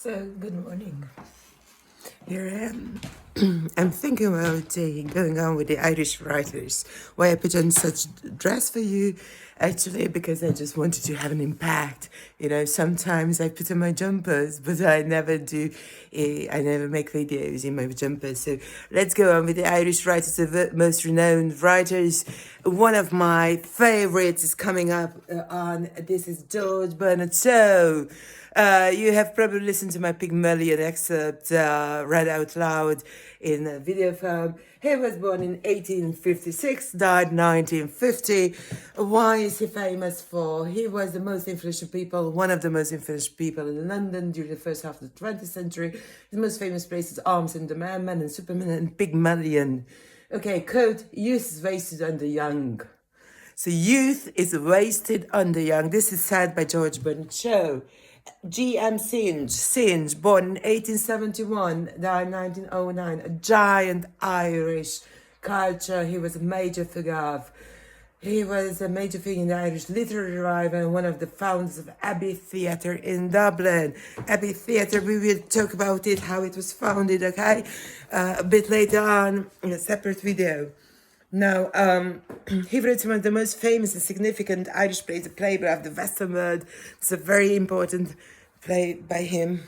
So, good morning. Here I am. I'm thinking about going on with the Irish writers. Why I put on such dress for you? Actually, because I just wanted to have an impact. You know, sometimes I put on my jumpers, but I never do. I never make videos in my jumpers. So let's go on with the Irish writers, the most renowned writers. One of my favorites is coming up on. This is George Bernard Shaw. You have probably listened to my Pygmalion excerpt read out loud in a video form. He was born in 1856, died 1950. Why is he famous for? He was the most influential people, one of the most influential people in London during the first half of the 20th century. His most famous places, Arms and the Man and Superman and Pygmalion. Okay, quote, youth is wasted on the young. So youth is wasted on the young. This is said by George Bernard Shaw. G.M. Synge, born in 1871, died in 1909, a giant Irish culture. He was a major figure of. He was a major figure in the Irish literary revival and one of the founders of Abbey Theatre in Dublin. Abbey Theatre, we will talk about it, how it was founded, okay? A bit later on in a separate video. Now, he wrote some of the most famous and significant Irish plays, the Playboy of the Western World. It's a very important play by him.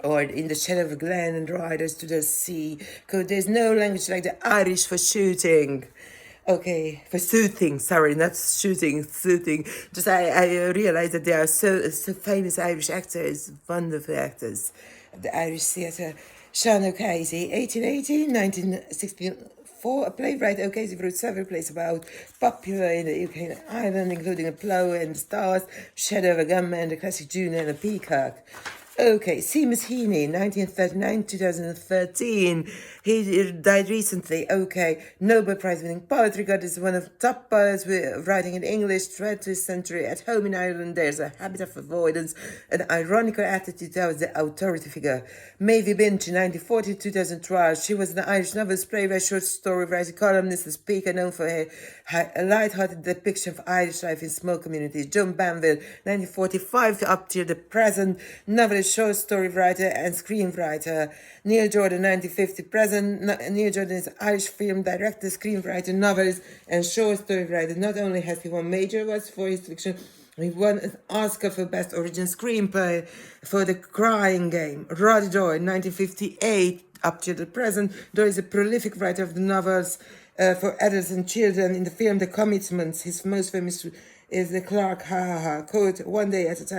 Or In the Shadow of a Glen and Riders to the Sea. Because there's no language like the Irish for shooting. Okay, for soothing, sorry, not shooting, soothing. Just I realized that there are so famous Irish actors, wonderful actors of the Irish theatre. Sean O'Casey, 1880, 1964, a playwright. O'Casey wrote several plays about popular in the UK and Ireland, including A Plough and the Stars, Shadow of a Gunman, The Classic June and A Peacock. Okay, Seamus Heaney, 1939-2013. He died recently. Okay, Nobel Prize-winning poet, regarded as one of the top poets writing in English, 20th century. At home in Ireland, there's a habit of avoidance, an ironical attitude towards the authority figure. Maeve Binchy, 1940-2012. She was an Irish novelist, playwright, short story writer, columnist, and speaker, known for her light-hearted depiction of Irish life in small communities. Joan Banville, 1945 up to the present, novelist, short story writer, and screenwriter. Neil Jordan, 1950 present. Neil Jordan is an Irish film director, screenwriter, novelist, and short story writer. Not only has he won major awards for his fiction, he won an Oscar for Best Original Screenplay for The Crying Game. Roddy Doyle, 1958 up to the present. Doyle is a prolific writer of the novels for adults and children. In the film The Commitments, his most famous is the Clark, quote, one day at a time.